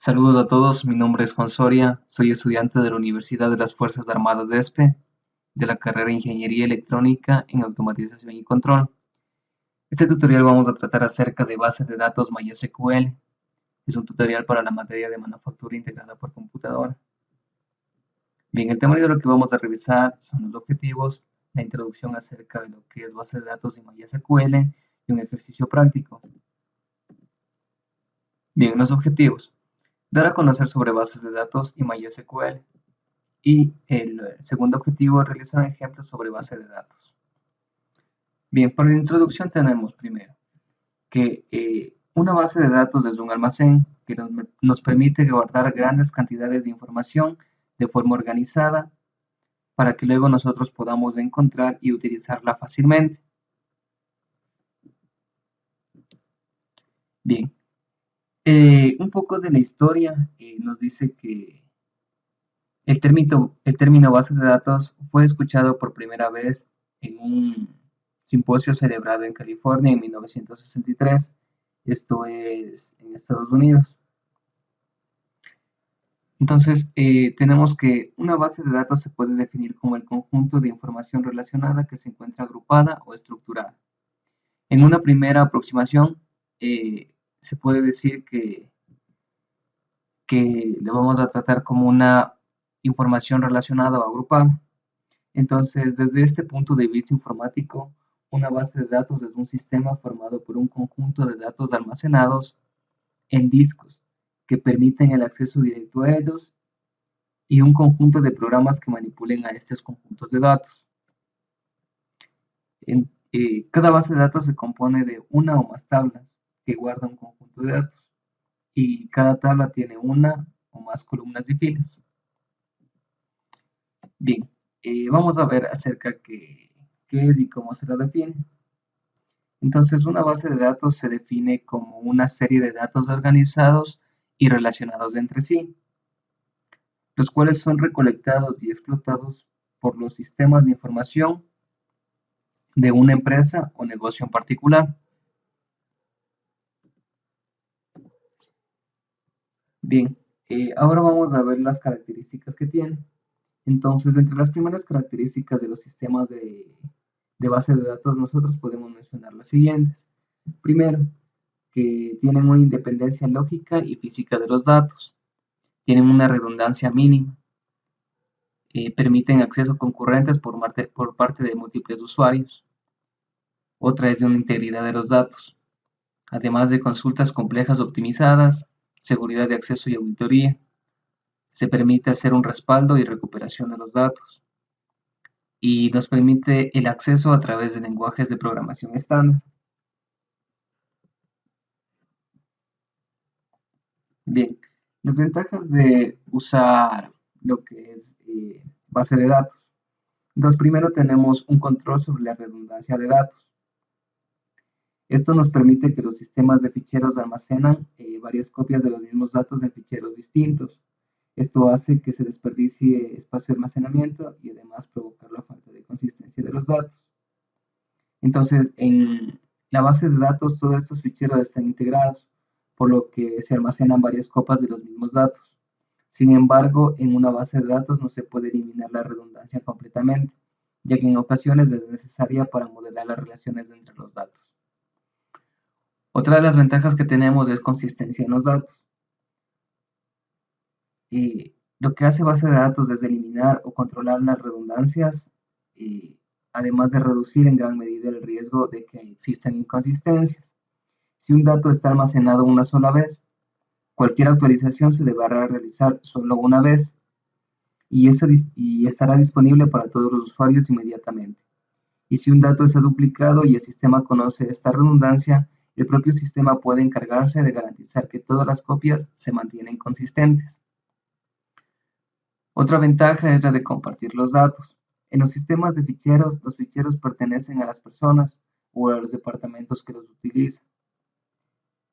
Saludos a todos, mi nombre es Juan Soria, soy estudiante de la Universidad de las Fuerzas Armadas de ESPE, de la carrera de Ingeniería Electrónica en Automatización y Control. Este tutorial vamos a tratar acerca de bases de datos MySQL. Es un tutorial para la materia de manufactura integrada por computadora. Bien, el tema de lo que vamos a revisar son los objetivos, la introducción acerca de lo que es base de datos en MySQL y un ejercicio práctico. Bien, los objetivos. Dar a conocer sobre bases de datos y MySQL. Y el segundo objetivo es realizar ejemplos sobre base de datos. Bien, para la introducción tenemos primero que una base de datos es un almacén que nos permite guardar grandes cantidades de información de forma organizada para que luego nosotros podamos encontrar y utilizarla fácilmente. Bien, un poco de la historia nos dice que el término base de datos fue escuchado por primera vez en un simposio celebrado en California en 1963. Esto es en Estados Unidos. Entonces, tenemos que una base de datos se puede definir como el conjunto de información relacionada que se encuentra agrupada o estructurada. En una primera aproximación, se puede decir que le vamos a tratar como una información relacionada o agrupada. Entonces, desde este punto de vista informático, una base de datos es un sistema formado por un conjunto de datos almacenados en discos que permiten el acceso directo a ellos y un conjunto de programas que manipulen a estos conjuntos de datos. Cada base de datos se compone de una o más tablas que guardan un conjunto de datos y cada tabla tiene una o más columnas y filas. Bien, vamos a ver acerca qué es y cómo se la define. Entonces, una base de datos se define como una serie de datos organizados y relacionados entre sí, los cuales son recolectados y explotados por los sistemas de información de una empresa o negocio en particular. Bien, ahora vamos a ver las características que tiene. Entonces, entre las primeras características de los sistemas de base de datos, nosotros podemos mencionar las siguientes. Primero, que tienen una independencia lógica y física de los datos, tienen una redundancia mínima, permiten acceso concurrentes por parte de múltiples usuarios. Otra es de una integridad de los datos, además de consultas complejas optimizadas, seguridad de acceso y auditoría. Se permite hacer un respaldo y recuperación de los datos. Y nos permite el acceso a través de lenguajes de programación estándar. Bien, las ventajas de usar lo que es base de datos. Entonces, primero tenemos un control sobre la redundancia de datos. Esto nos permite que los sistemas de ficheros almacenan varias copias de los mismos datos en ficheros distintos. Esto hace que se desperdicie espacio de almacenamiento y además provocar la falta de consistencia de los datos. Entonces, en la base de datos, todos estos ficheros están integrados, por lo que se almacenan varias copias de los mismos datos. Sin embargo, en una base de datos no se puede eliminar la redundancia completamente, ya que en ocasiones es necesaria para modelar las relaciones entre los datos. Otra de las ventajas que tenemos es consistencia en los datos. Lo que hace base de datos es eliminar o controlar las redundancias, además de reducir en gran medida el riesgo de que existan inconsistencias. Si un dato está almacenado una sola vez, cualquier actualización se deberá realizar solo una vez y estará disponible para todos los usuarios inmediatamente. Y si un dato está duplicado y el sistema conoce esta redundancia, el propio sistema puede encargarse de garantizar que todas las copias se mantienen consistentes. Otra ventaja es la de compartir los datos. En los sistemas de ficheros, los ficheros pertenecen a las personas o a los departamentos que los utilizan.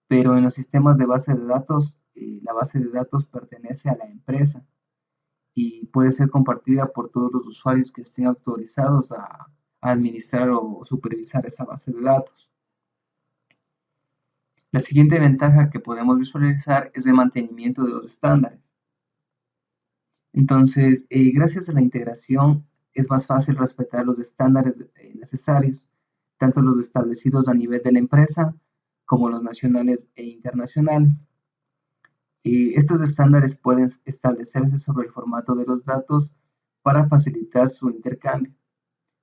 Pero en los sistemas de base de datos, la base de datos pertenece a la empresa y puede ser compartida por todos los usuarios que estén autorizados a administrar o supervisar esa base de datos. La siguiente ventaja que podemos visualizar es el mantenimiento de los estándares. Entonces, gracias a la integración es más fácil respetar los estándares necesarios, tanto los establecidos a nivel de la empresa como los nacionales e internacionales. Estos estándares pueden establecerse sobre el formato de los datos para facilitar su intercambio.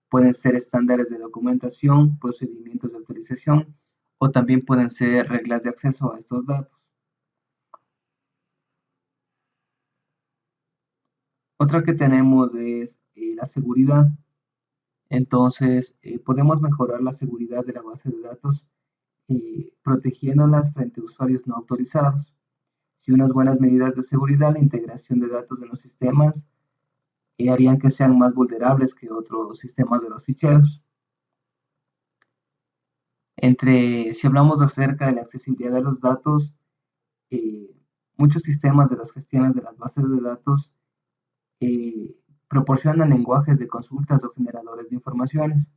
Pueden ser estándares de documentación, procedimientos de autorización o también pueden ser reglas de acceso a estos datos. Otra que tenemos es la seguridad. Entonces, podemos mejorar la seguridad de la base de datos protegiéndolas frente a usuarios no autorizados. Si unas buenas medidas de seguridad, la integración de datos en los sistemas harían que sean más vulnerables que otros sistemas de los ficheros. Si hablamos acerca de la accesibilidad de los datos, eh, muchos sistemas de las gestiones de las bases de datos proporcionan lenguajes de consultas o generadores de informaciones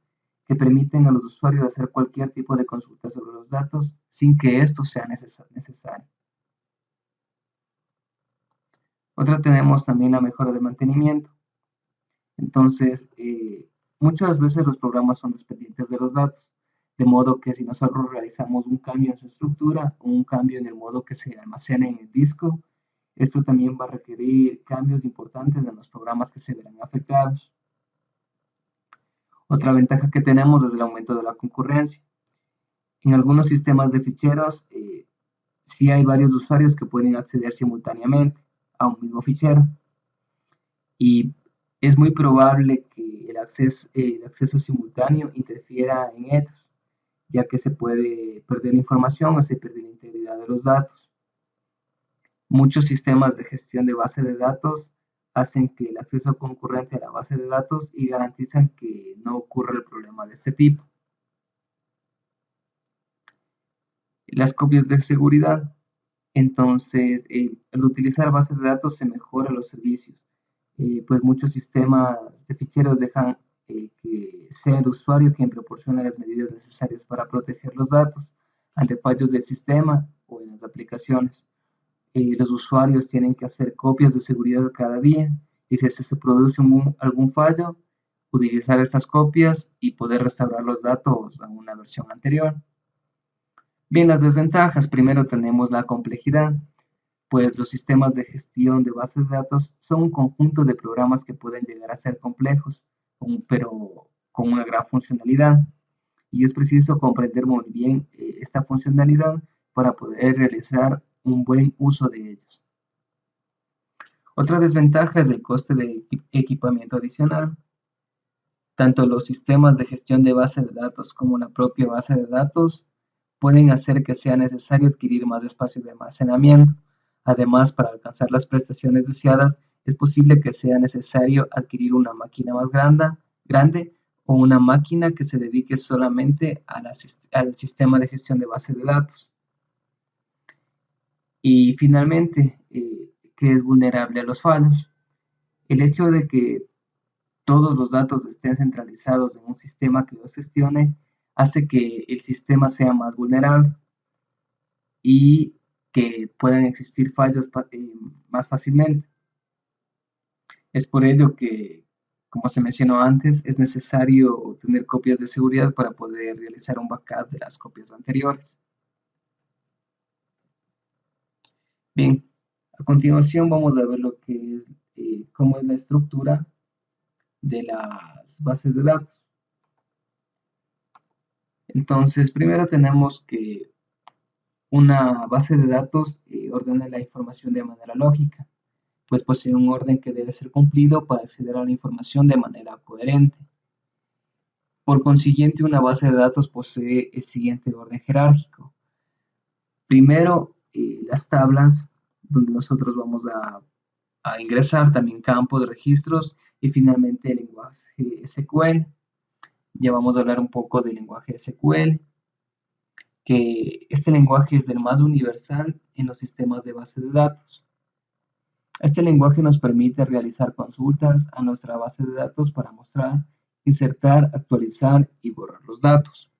que permiten a los usuarios hacer cualquier tipo de consulta sobre los datos sin que esto sea necesario. Otra tenemos también la mejora de mantenimiento. Entonces, muchas veces los programas son dependientes de los datos, de modo que si nosotros realizamos un cambio en su estructura o un cambio en el modo que se almacena en el disco, esto también va a requerir cambios importantes en los programas que se verán afectados. Otra ventaja que tenemos es el aumento de la concurrencia. En algunos sistemas de ficheros, sí hay varios usuarios que pueden acceder simultáneamente a un mismo fichero y es muy probable que el acceso simultáneo interfiera en estos, ya que se puede perder información o se pierde la integridad de los datos. Muchos sistemas de gestión de base de datos hacen que el acceso concurrente a la base de datos y garantizan que no ocurra el problema de este tipo. Las copias de seguridad. Entonces, al utilizar bases de datos se mejoran los servicios, pues muchos sistemas de ficheros dejan que sea el usuario quien proporcione las medidas necesarias para proteger los datos ante fallos del sistema o en las aplicaciones. Los usuarios tienen que hacer copias de seguridad cada día y si se produce algún fallo, utilizar estas copias y poder restaurar los datos a una versión anterior. Bien, las desventajas. Primero tenemos la complejidad, pues los sistemas de gestión de bases de datos son un conjunto de programas que pueden llegar a ser complejos, pero con una gran funcionalidad. Y es preciso comprender muy bien esta funcionalidad para poder realizar un buen uso de ellos. Otra desventaja es el coste de equipamiento adicional. Tanto los sistemas de gestión de base de datos como la propia base de datos pueden hacer que sea necesario adquirir más espacio de almacenamiento. Además, para alcanzar las prestaciones deseadas, es posible que sea necesario adquirir una máquina más grande o una máquina que se dedique solamente al sistema de gestión de base de datos. Y finalmente, que es vulnerable a los fallos. El hecho de que todos los datos estén centralizados en un sistema que los gestione hace que el sistema sea más vulnerable y que puedan existir fallos más fácilmente. Es por ello que, como se mencionó antes, es necesario tener copias de seguridad para poder realizar un backup de las copias anteriores. Bien, a continuación vamos a ver lo que es, cómo es la estructura de las bases de datos. Entonces, primero tenemos que una base de datos ordena la información de manera lógica, pues posee un orden que debe ser cumplido para acceder a la información de manera coherente. Por consiguiente, una base de datos posee el siguiente orden jerárquico. Primero, las tablas, donde nosotros vamos a ingresar también campos, registros y finalmente el lenguaje SQL. Ya vamos a hablar un poco del lenguaje SQL, que este lenguaje es el más universal en los sistemas de base de datos. Este lenguaje nos permite realizar consultas a nuestra base de datos para mostrar, insertar, actualizar y borrar los datos.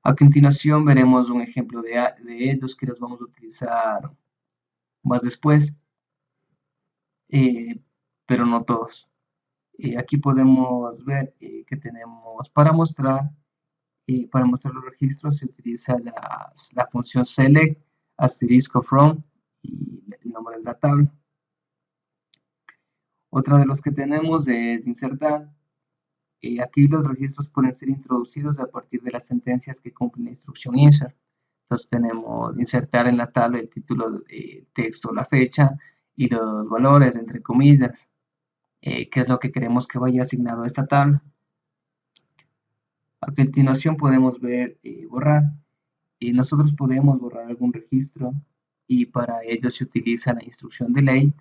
A continuación veremos un ejemplo de ellos que los vamos a utilizar más después, pero no todos. Aquí podemos ver que tenemos para mostrar los registros se utiliza la función select asterisco from y el nombre de la tabla. Otra de los que tenemos es insertar. Aquí los registros pueden ser introducidos a partir de las sentencias que cumplen la instrucción insert. Entonces tenemos insertar en la tabla el título, texto, la fecha y los valores entre comillas, que es lo que queremos que vaya asignado a esta tabla. A continuación podemos ver borrar. Nosotros podemos borrar algún registro y para ello se utiliza la instrucción delete.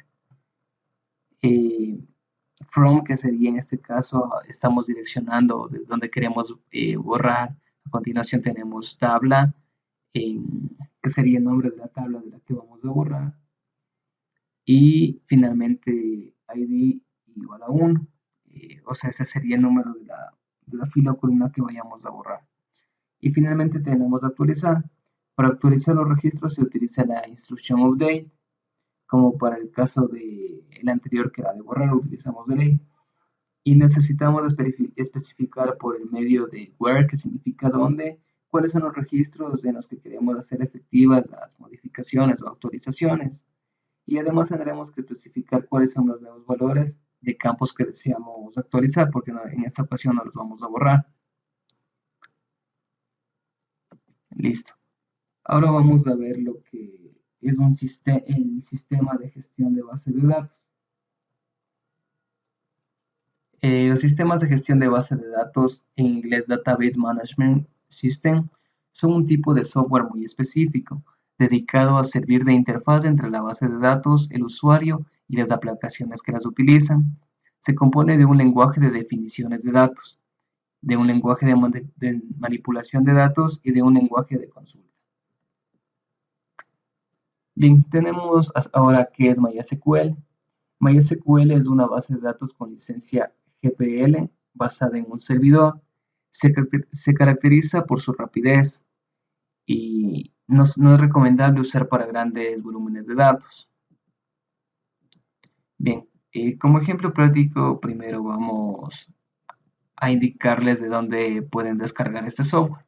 From, que sería en este caso, estamos direccionando desde donde queremos borrar. A continuación tenemos tabla, que sería el nombre de la tabla de la que vamos a borrar. Y finalmente id igual a 1, o sea, ese sería el número de la fila o columna que vayamos a borrar. Y finalmente tenemos actualizar. Para actualizar los registros se utiliza la instrucción update, como para el caso del anterior que era de borrar, utilizamos delete. Y necesitamos especificar por el medio de where, que significa dónde, cuáles son los registros en los que queremos hacer efectivas las modificaciones o actualizaciones. Y además tendremos que especificar cuáles son los nuevos valores de campos que deseamos actualizar, porque en esta ocasión no los vamos a borrar. Listo. Ahora vamos a ver lo que es el sistema de gestión de base de datos. Los sistemas de gestión de base de datos, en inglés Database Management System, son un tipo de software muy específico, dedicado a servir de interfaz entre la base de datos, el usuario y las aplicaciones que las utilizan. Se compone de un lenguaje de definiciones de datos, de un lenguaje de manipulación de datos y de un lenguaje de consulta. Bien, tenemos ahora qué es MySQL. MySQL es una base de datos con licencia GPL basada en un servidor. Se caracteriza por su rapidez y no es recomendable usar para grandes volúmenes de datos. Bien, como ejemplo práctico, primero vamos a indicarles de dónde pueden descargar este software.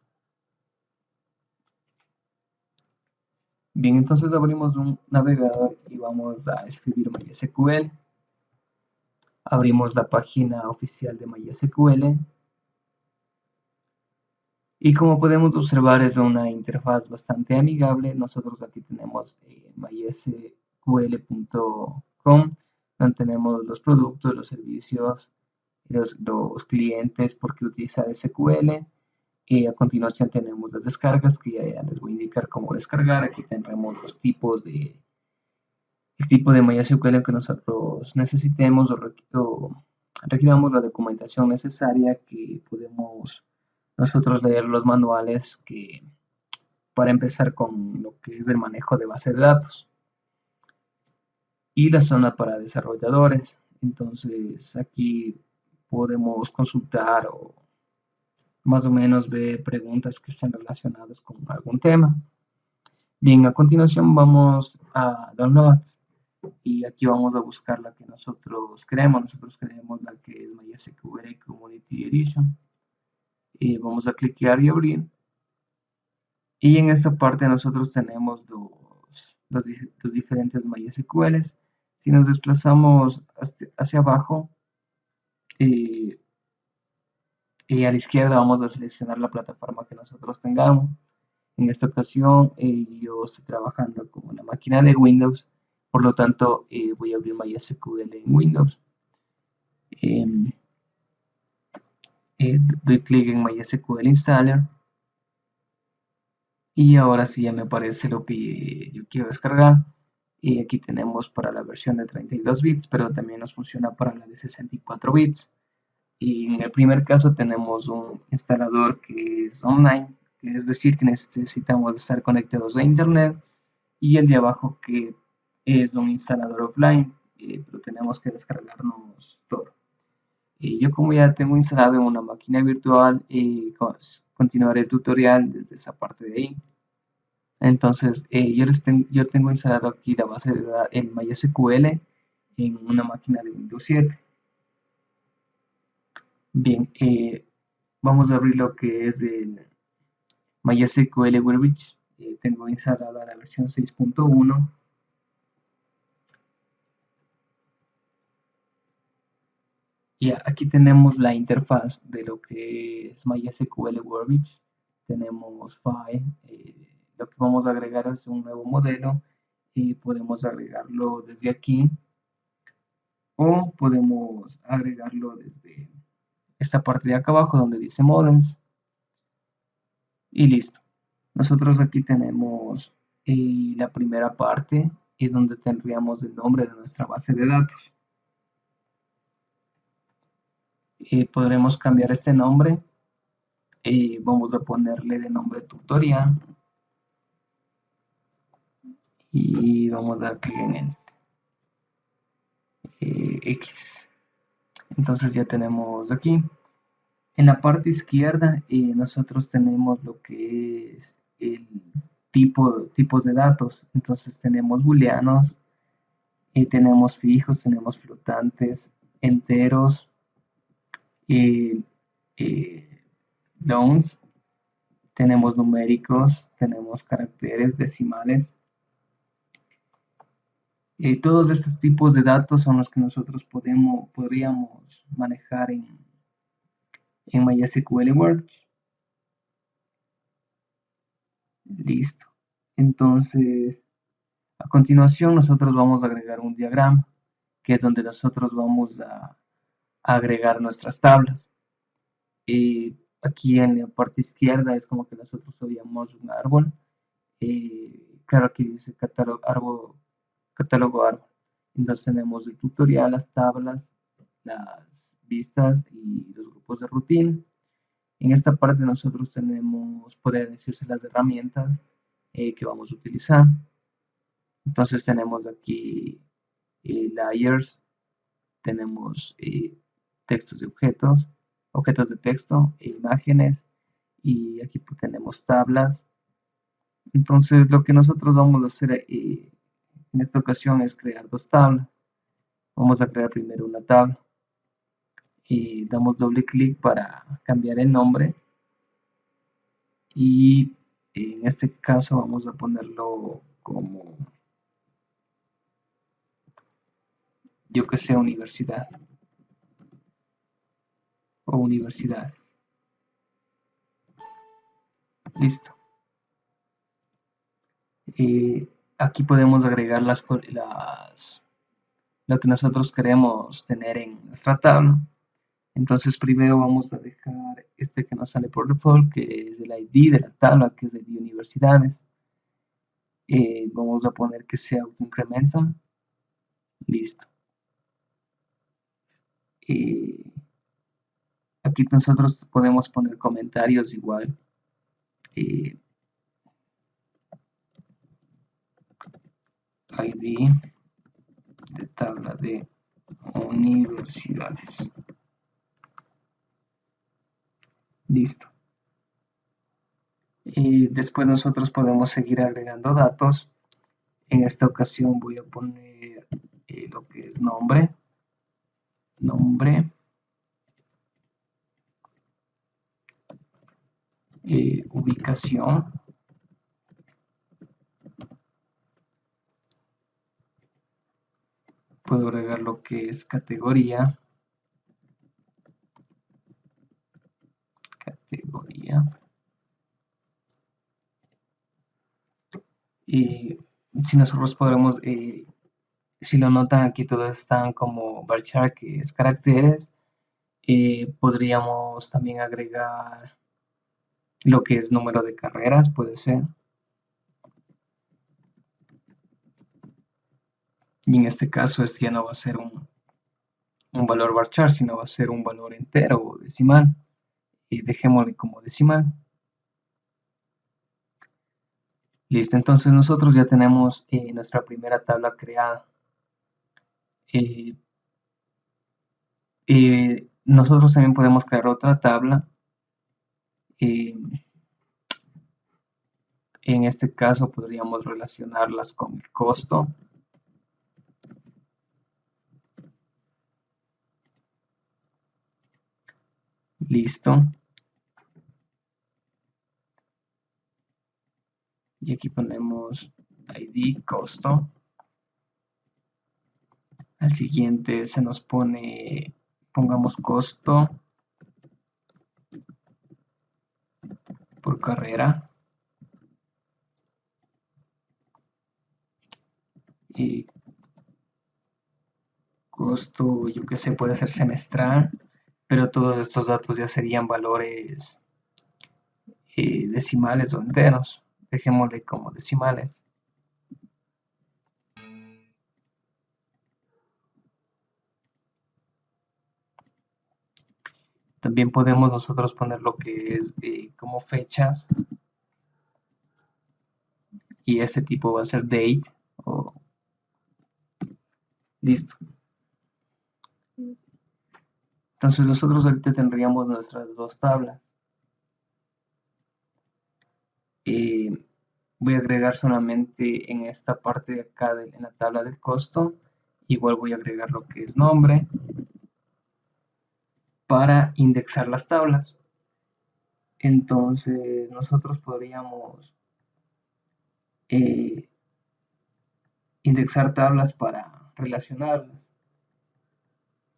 Bien, entonces abrimos un navegador y vamos a escribir MySQL. Abrimos la página oficial de MySQL. Y como podemos observar es una interfaz bastante amigable. Nosotros aquí tenemos mysql.com, donde tenemos los productos, los servicios, los clientes, por qué utilizar SQL. Y a continuación tenemos las descargas, que ya les voy a indicar cómo descargar. Aquí tendremos los tipos el tipo de MySQL que nosotros necesitemos o requiramos la documentación necesaria, que podemos nosotros leer los manuales para empezar con lo que es el manejo de base de datos. Y la zona para desarrolladores. Entonces aquí podemos consultar o más o menos ver preguntas que estén relacionadas con algún tema. Bien, a continuación vamos a Downloads y aquí vamos a buscar la que nosotros queremos. Nosotros queremos la que es MySQL Community Edition. Y vamos a cliquear y abrir. Y en esta parte nosotros tenemos los diferentes MySQLs. Si nos desplazamos hacia abajo, y a la izquierda vamos a seleccionar la plataforma que nosotros tengamos. En esta ocasión yo estoy trabajando con una máquina de Windows, por lo tanto voy a abrir MySQL en Windows. Doy clic en MySQL Installer y ahora sí ya me aparece lo que yo quiero descargar. Y aquí tenemos para la versión de 32 bits, pero también nos funciona para la de 64 bits. Y en el primer caso tenemos un instalador que es online, que es decir que necesitamos estar conectados a internet, y el de abajo que es un instalador offline, pero tenemos que descargarnos todo. Yo como ya tengo instalado en una máquina virtual, continuar el tutorial desde esa parte de ahí. Entonces, yo tengo instalado aquí la base de datos, el MySQL, en una máquina de Windows 7. Bien, vamos a abrir lo que es el MySQL Workbench. Tengo instalada la versión 6.1. Y aquí tenemos la interfaz de lo que es MySQL Workbench. Tenemos File. Lo que vamos a agregar es un nuevo modelo y podemos agregarlo desde aquí o podemos agregarlo desde esta parte de acá abajo donde dice Models y listo. Nosotros aquí tenemos la primera parte y donde tendríamos el nombre de nuestra base de datos. Podremos cambiar este nombre y vamos a ponerle de nombre tutorial y vamos a dar clic en el X. Entonces ya tenemos aquí. En la parte izquierda nosotros tenemos lo que es el tipos de datos. Entonces tenemos booleanos, tenemos fijos, tenemos flotantes, enteros, longs, tenemos numéricos, tenemos caracteres, decimales. Todos estos tipos de datos son los que nosotros podríamos manejar en MySQL Workbench. Listo. Entonces, a continuación nosotros vamos a agregar un diagrama, que es donde nosotros vamos a agregar nuestras tablas. Aquí en la parte izquierda es como que nosotros sabíamos un árbol. Claro, aquí dice catálogo árbol. Entonces tenemos el tutorial, las tablas, las vistas y los grupos de rutina. En esta parte nosotros tenemos, pueden decirse las herramientas que vamos a utilizar. Entonces tenemos aquí layers, tenemos textos de objetos, objetos de texto, imágenes, y aquí pues tenemos tablas. Entonces lo que nosotros vamos a hacer en esta ocasión es crear dos tablas. Vamos a crear primero una tabla y damos doble clic para cambiar el nombre y en este caso vamos a ponerlo como, yo que sé, universidad o universidades. Listo. Aquí podemos agregar lo que nosotros queremos tener en nuestra tabla. Entonces primero vamos a dejar este que nos sale por default, que es el ID de la tabla, que es el de universidades. Vamos a poner que sea incremental. Listo. Aquí nosotros podemos poner comentarios igual. ID de tabla de universidades. Listo. Y después nosotros podemos seguir agregando datos. En esta ocasión voy a poner lo que es nombre, ubicación, puedo agregar lo que es categoría, y si nosotros podremos, si lo notan aquí todos están como varchar, que es caracteres. Podríamos también agregar lo que es número de carreras, puede ser. Y en este caso este ya no va a ser un valor varchar, sino va a ser un valor entero o decimal. Y dejémosle como decimal. Listo, entonces nosotros ya tenemos nuestra primera tabla creada. Nosotros también podemos crear otra tabla En este caso podríamos relacionarlas con el costo. Listo. Y aquí ponemos ID, costo. Al siguiente se nos pone, pongamos costo por carrera. Y costo, yo que sé, puede ser semestral, pero todos estos datos ya serían valores decimales o enteros. Dejémosle como decimales. También podemos nosotros poner lo que es como fechas, y este tipo va a ser date. Listo. Entonces nosotros ahorita tendríamos nuestras dos tablas. Voy a agregar solamente en esta parte de acá, en la tabla del costo. Igual voy a agregar lo que es nombre para indexar las tablas. Entonces nosotros podríamos indexar tablas para relacionarlas.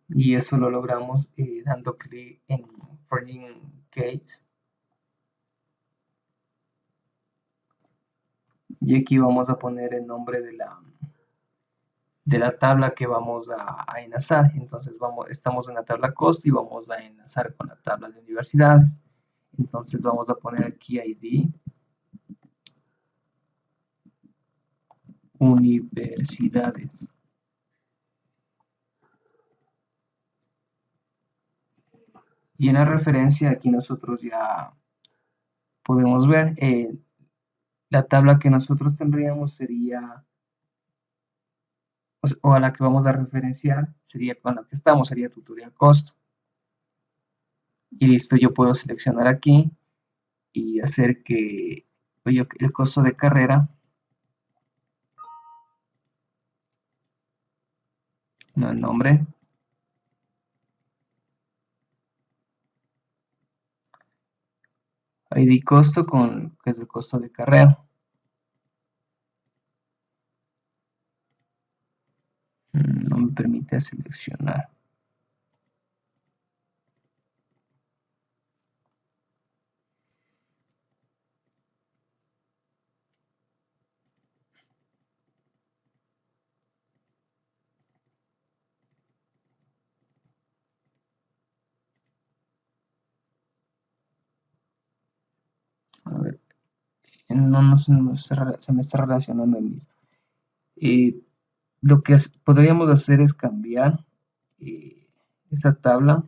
Y eso lo logramos dando clic en Foreign Case. Y aquí vamos a poner el nombre de la tabla que vamos a enlazar. Entonces estamos en la tabla cost y vamos a enlazar con la tabla de universidades. Entonces vamos a poner aquí ID universidades. Y en la referencia aquí nosotros ya podemos ver la tabla que nosotros tendríamos sería, o a la que vamos a referenciar, sería con la que estamos, sería tutorial costo. Y listo, yo puedo seleccionar aquí y hacer que el costo de carrera, no el nombre, ID costo que es el costo de carrera. No me permite seleccionar. A ver, no se me está relacionando el mismo. Lo que podríamos hacer es cambiar esa tabla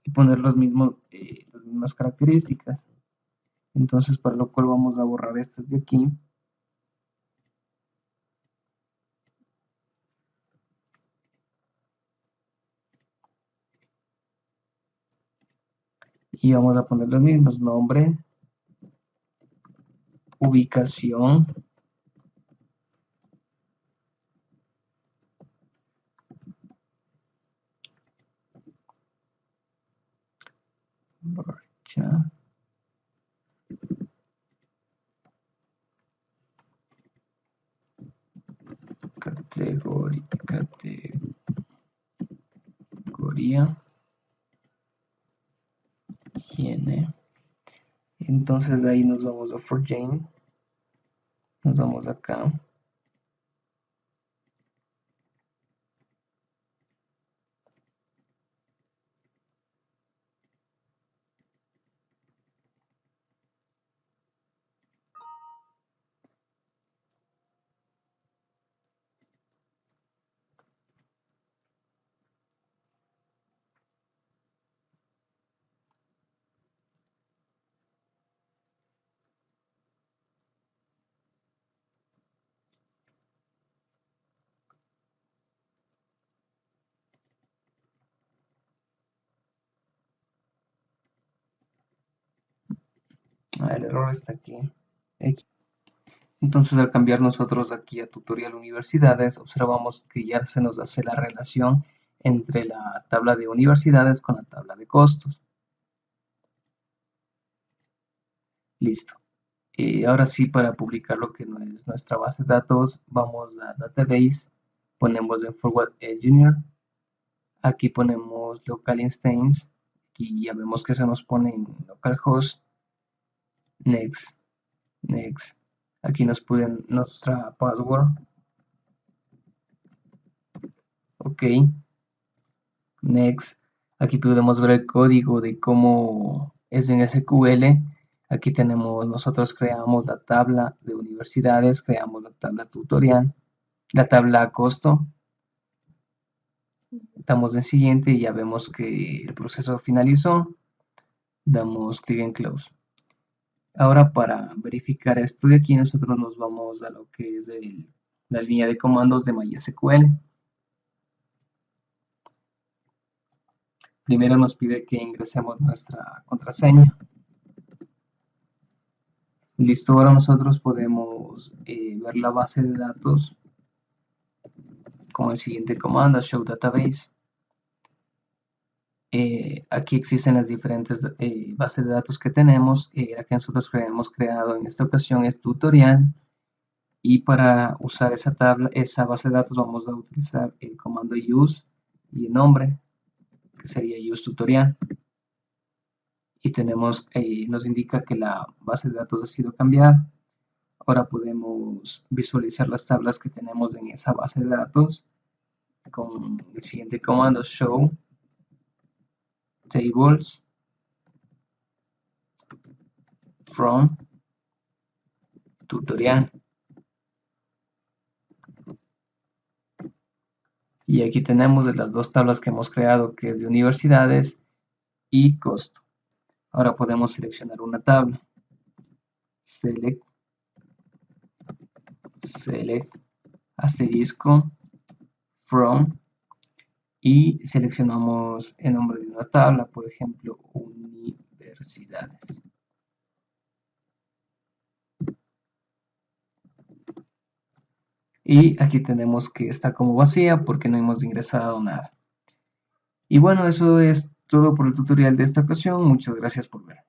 y poner las mismas características. Entonces, para lo cual vamos a borrar estas de aquí. Y vamos a poner los mismos: nombre, ubicación, marcha, categoría, higiene. Entonces de ahí nos vamos a Forjane, nos vamos acá. El error está aquí. Entonces, al cambiar nosotros aquí a tutorial universidades, observamos que ya se nos hace la relación entre la tabla de universidades con la tabla de costos. Listo. Ahora sí, para publicar lo que no es nuestra base de datos, vamos a Database, ponemos en Forward Engineer, aquí ponemos Local Instance, aquí ya vemos que se nos pone en localhost, Next, Next, aquí nos piden nuestra password, ok, Next, aquí podemos ver el código de cómo es en SQL. Aquí tenemos, nosotros creamos la tabla de universidades, creamos la tabla tutorial, la tabla costo. Damos en siguiente y ya vemos que el proceso finalizó. Damos clic en close. Ahora para verificar esto de aquí nosotros nos vamos a lo que es la línea de comandos de MySQL. Primero nos pide que ingresemos nuestra contraseña. Listo, ahora nosotros podemos ver la base de datos con el siguiente comando, show database. Aquí existen las diferentes bases de datos que tenemos. La que nosotros hemos creado en esta ocasión es tutorial. Y para usar esa tabla, esa base de datos, vamos a utilizar el comando use y el nombre, que sería use tutorial. Y tenemos, nos indica que la base de datos ha sido cambiada. Ahora podemos visualizar las tablas que tenemos en esa base de datos con el siguiente comando, show tables from tutorial. Y aquí tenemos de las dos tablas que hemos creado, que es de universidades y costo. Ahora podemos seleccionar una tabla. Select asterisco from y seleccionamos el nombre de una tabla, por ejemplo, universidades. Y aquí tenemos que está como vacía porque no hemos ingresado nada. Y bueno, eso es todo por el tutorial de esta ocasión. Muchas gracias por ver.